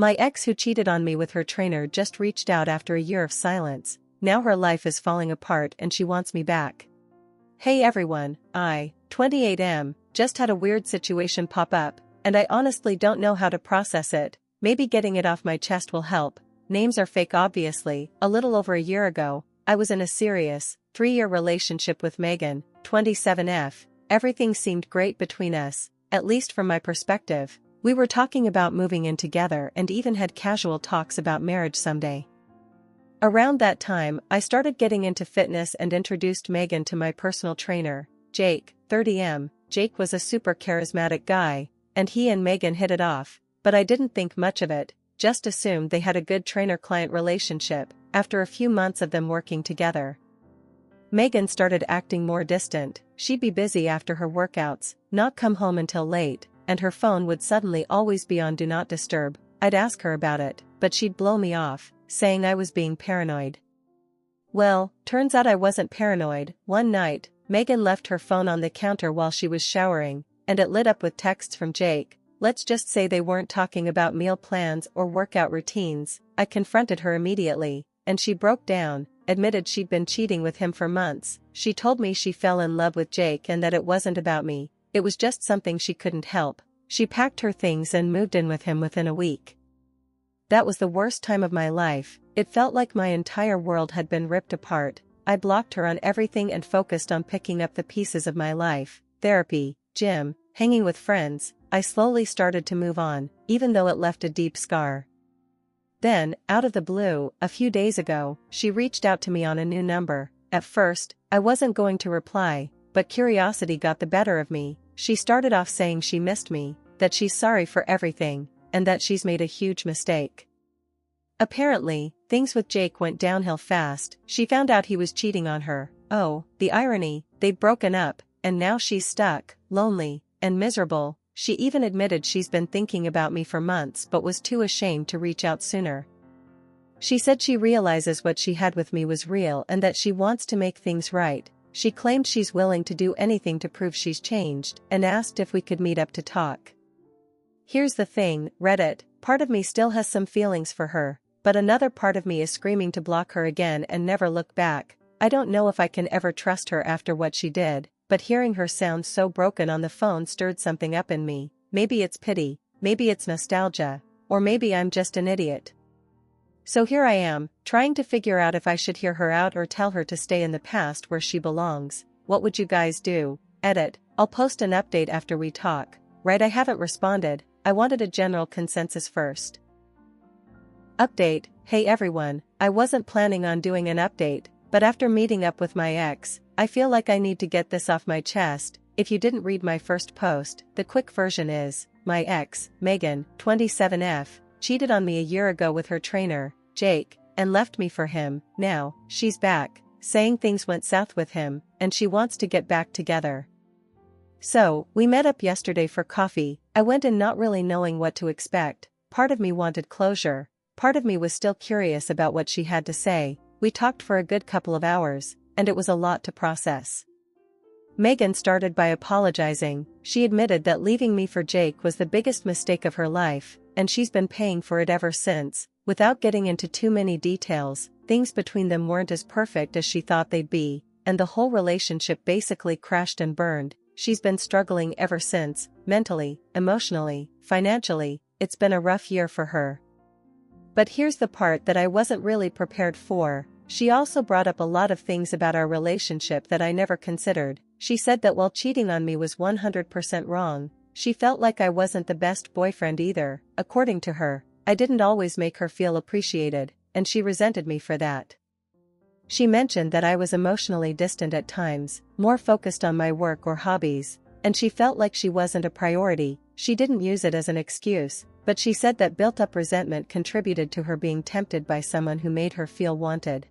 My ex who cheated on me with her trainer just reached out after a year of silence. Now her life is falling apart and she wants me back. Hey everyone, 28M, just had a weird situation pop up, and I honestly don't know how to process it. Maybe getting it off my chest will help. Names are fake obviously. A little over a year ago, I was in a serious, 3-year relationship with Megan, 27F. Everything seemed great between us, at least from my perspective. We were talking about moving in together and even had casual talks about marriage someday. Around that time, I started getting into fitness and introduced Megan to my personal trainer, Jake, 30M. Jake was a super charismatic guy, and he and Megan hit it off, but I didn't think much of it, just assumed they had a good trainer-client relationship. After a few months of them working together, Megan started acting more distant. She'd be busy after her workouts, not come home until late, and her phone would suddenly always be on Do Not Disturb. I'd ask her about it, but she'd blow me off, saying I was being paranoid. Well, turns out I wasn't paranoid. One night, Megan left her phone on the counter while she was showering, and it lit up with texts from Jake. Let's just say they weren't talking about meal plans or workout routines. I confronted her immediately, and she broke down, admitted she'd been cheating with him for months. She told me she fell in love with Jake and that it wasn't about me, it was just something she couldn't help. She packed her things and moved in with him within a week. That was the worst time of my life. It felt like my entire world had been ripped apart. I blocked her on everything and focused on picking up the pieces of my life, therapy, gym, hanging with friends. I slowly started to move on, even though it left a deep scar. Then, out of the blue, a few days ago, she reached out to me on a new number. At first, I wasn't going to reply, but curiosity got the better of me. She started off saying she missed me, that she's sorry for everything, and that she's made a huge mistake. Apparently, things with Jake went downhill fast. She found out he was cheating on her. Oh, the irony, they'd broken up, and now she's stuck, lonely, and miserable. She even admitted she's been thinking about me for months but was too ashamed to reach out sooner. She said she realizes what she had with me was real and that she wants to make things right. She claimed she's willing to do anything to prove she's changed and asked if we could meet up to talk. Here's the thing, Reddit, part of me still has some feelings for her, but another part of me is screaming to block her again and never look back. I don't know if I can ever trust her after what she did, but hearing her sound so broken on the phone stirred something up in me. Maybe it's pity, maybe it's nostalgia, or maybe I'm just an idiot. So here I am, trying to figure out if I should hear her out or tell her to stay in the past where she belongs. What would you guys do? Edit, I'll post an update after we talk. Right, I haven't responded. I wanted a general consensus first. Update, hey everyone, I wasn't planning on doing an update, but after meeting up with my ex, I feel like I need to get this off my chest. If you didn't read my first post, the quick version is, my ex, Megan, 27F, cheated on me a year ago with her trainer, Jake, and left me for him. Now, she's back, saying things went south with him, and she wants to get back together. So, we met up yesterday for coffee. I went in not really knowing what to expect. Part of me wanted closure, part of me was still curious about what she had to say. We talked for a good couple of hours, and it was a lot to process. Megan started by apologizing. She admitted that leaving me for Jake was the biggest mistake of her life, and she's been paying for it ever since. Without getting into too many details, things between them weren't as perfect as she thought they'd be, and the whole relationship basically crashed and burned. She's been struggling ever since, mentally, emotionally, financially. It's been a rough year for her. But here's the part that I wasn't really prepared for. She also brought up a lot of things about our relationship that I never considered. She said that while cheating on me was 100% wrong, she felt like I wasn't the best boyfriend either. According to her, I didn't always make her feel appreciated, and she resented me for that. She mentioned that I was emotionally distant at times, more focused on my work or hobbies, and she felt like she wasn't a priority. She didn't use it as an excuse, but she said that built-up resentment contributed to her being tempted by someone who made her feel wanted.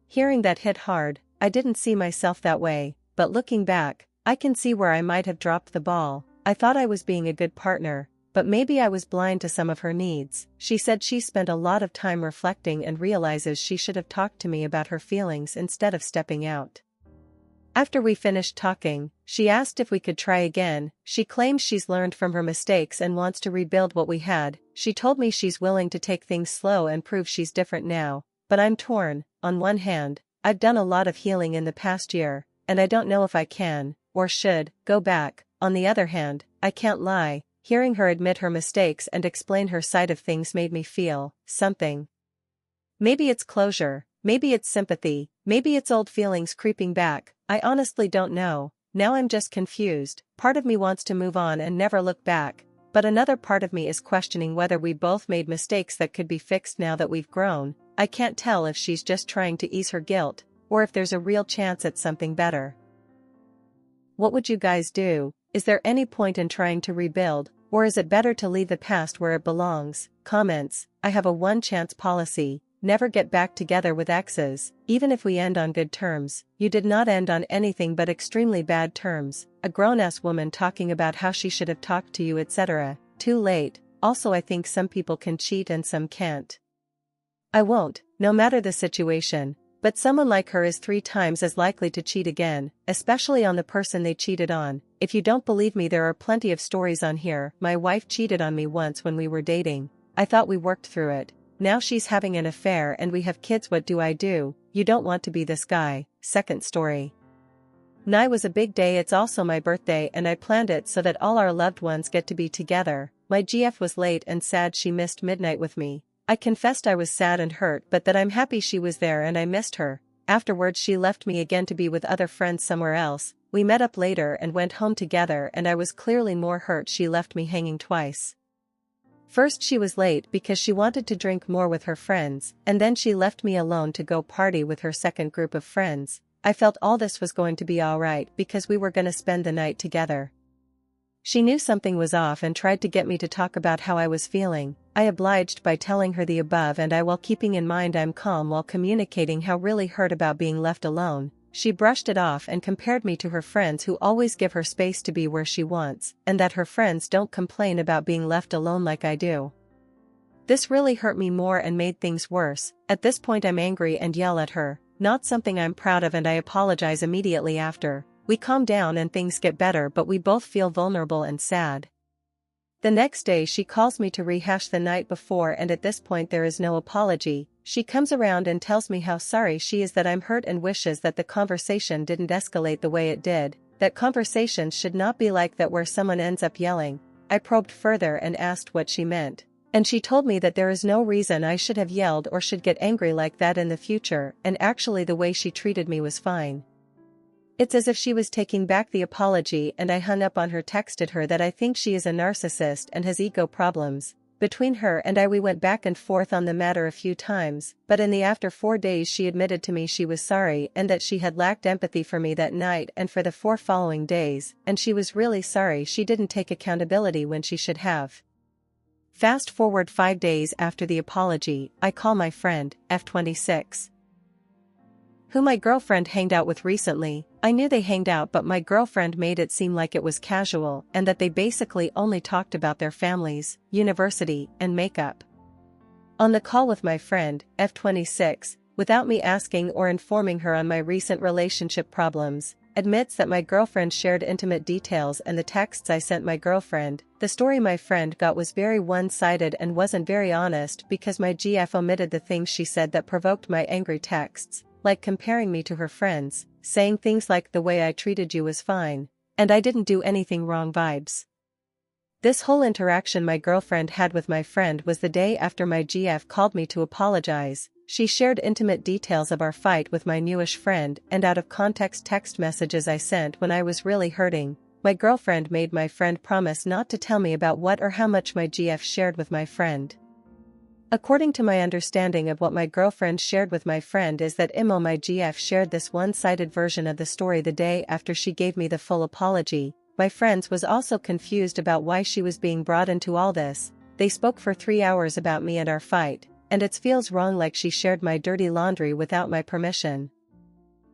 Hearing that hit hard. I didn't see myself that way, but looking back, I can see where I might have dropped the ball. I thought I was being a good partner, but maybe I was blind to some of her needs. She said she spent a lot of time reflecting and realizes she should have talked to me about her feelings instead of stepping out. After we finished talking, she asked if we could try again. She claims she's learned from her mistakes and wants to rebuild what we had. She told me she's willing to take things slow and prove she's different now, but I'm torn. On one hand, I've done a lot of healing in the past year, and I don't know if I can, or should, go back. On the other hand, I can't lie. Hearing her admit her mistakes and explain her side of things made me feel something. Maybe it's closure, maybe it's sympathy, maybe it's old feelings creeping back. I honestly don't know. Now I'm just confused. Part of me wants to move on and never look back, but another part of me is questioning whether we both made mistakes that could be fixed now that we've grown. I can't tell if she's just trying to ease her guilt, or if there's a real chance at something better. What would you guys do? Is there any point in trying to rebuild, or is it better to leave the past where it belongs? Comments. I have a one-chance policy. Never get back together with exes, even if we end on good terms. You did not end on anything but extremely bad terms. A grown-ass woman talking about how she should have talked to you, etc. Too late. Also, I think some people can cheat and some can't. I won't, no matter the situation, but someone like her is 3 times as likely to cheat again, especially on the person they cheated on. If you don't believe me, there are plenty of stories on here. My wife cheated on me once when we were dating. I thought we worked through it. Now she's having an affair and we have kids. What do I do? You don't want to be this guy. Second story. Night was a big day. It's also my birthday and I planned it so that all our loved ones get to be together. My GF was late and sad she missed midnight with me. I confessed I was sad and hurt, but that I'm happy she was there and I missed her. Afterwards she left me again to be with other friends somewhere else. We met up later and went home together and I was clearly more hurt she left me hanging twice. First she was late because she wanted to drink more with her friends, and then she left me alone to go party with her second group of friends. I felt all this was going to be alright because we were gonna spend the night together. She knew something was off and tried to get me to talk about how I was feeling. I obliged by telling her the above and while keeping in mind I'm calm while communicating how really hurt about being left alone. She brushed it off and compared me to her friends who always give her space to be where she wants, and that her friends don't complain about being left alone like I do. This really hurt me more and made things worse. At this point I'm angry and yell at her, not something I'm proud of, and I apologize immediately after. We calm down and things get better, but we both feel vulnerable and sad. The next day she calls me to rehash the night before, and at this point there is no apology. She comes around and tells me how sorry she is that I'm hurt and wishes that the conversation didn't escalate the way it did, that conversations should not be like that where someone ends up yelling. I probed further and asked what she meant, and she told me that there is no reason I should have yelled or should get angry like that in the future, and actually the way she treated me was fine. It's as if she was taking back the apology, and I hung up on her, texted her that I think she is a narcissist and has ego problems. Between her and I we went back and forth on the matter a few times, but in the after 4 days she admitted to me she was sorry and that she had lacked empathy for me that night and for the 4 following days, and she was really sorry she didn't take accountability when she should have. Fast forward 5 days after the apology, I call my friend, F26. Who my girlfriend hanged out with recently. I knew they hanged out, but my girlfriend made it seem like it was casual and that they basically only talked about their families, university, and makeup. On the call with my friend, F26, without me asking or informing her on my recent relationship problems, admits that my girlfriend shared intimate details and the texts I sent my girlfriend. The story my friend got was very one-sided and wasn't very honest because my GF omitted the things she said that provoked my angry texts, like comparing me to her friends, saying things like the way I treated you was fine, and I didn't do anything wrong vibes. This whole interaction my girlfriend had with my friend was the day after my GF called me to apologize. She shared intimate details of our fight with my newish friend and out of context text messages I sent when I was really hurting. My girlfriend made my friend promise not to tell me about what or how much my GF shared with my friend. According to my understanding of what my girlfriend shared with my friend is that my GF shared this one-sided version of the story the day after she gave me the full apology. My friends was also confused about why she was being brought into all this. They spoke for 3 hours about me and our fight, and it feels wrong, like she shared my dirty laundry without my permission.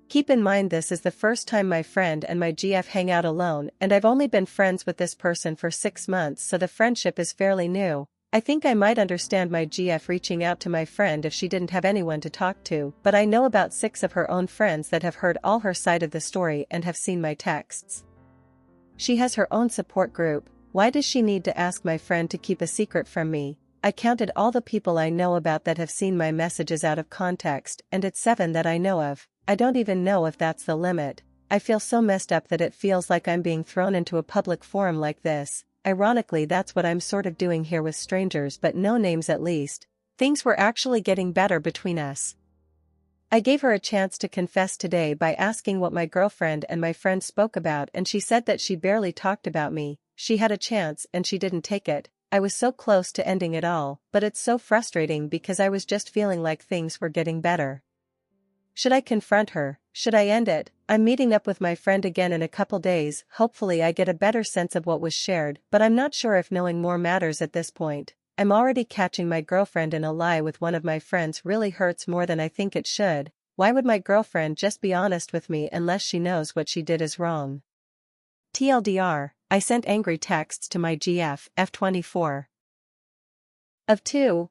Keep in mind this is the first time my friend and my GF hang out alone, and I've only been friends with this person for 6 months, so the friendship is fairly new. I think I might understand my GF reaching out to my friend if she didn't have anyone to talk to, but I know about 6 of her own friends that have heard all her side of the story and have seen my texts. She has her own support group. Why does she need to ask my friend to keep a secret from me? I counted all the people I know about that have seen my messages out of context, and it's 7 that I know of. I don't even know if that's the limit. I feel so messed up that it feels like I'm being thrown into a public forum like this. Ironically, that's what I'm sort of doing here with strangers, but no names at least. Things were actually getting better between us. I gave her a chance to confess today by asking what my girlfriend and my friend spoke about, and she said that she barely talked about me. She had a chance and she didn't take it. I was so close to ending it all, but it's so frustrating because I was just feeling like things were getting better. Should I confront her? Should I end it? I'm meeting up with my friend again in a couple days. Hopefully I get a better sense of what was shared, but I'm not sure if knowing more matters at this point. I'm already catching my girlfriend in a lie with one of my friends really hurts more than I think it should. Why would my girlfriend just be honest with me unless she knows what she did is wrong? TLDR, I sent angry texts to my GF, F24. Of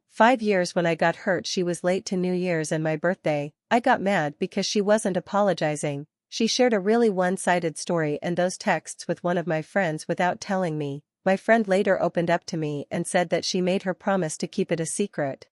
5 years when I got hurt she was late to New Year's and my birthday. I got mad because she wasn't apologizing. She shared a really one-sided story and those texts with one of my friends without telling me. My friend later opened up to me and said that she made her promise to keep it a secret.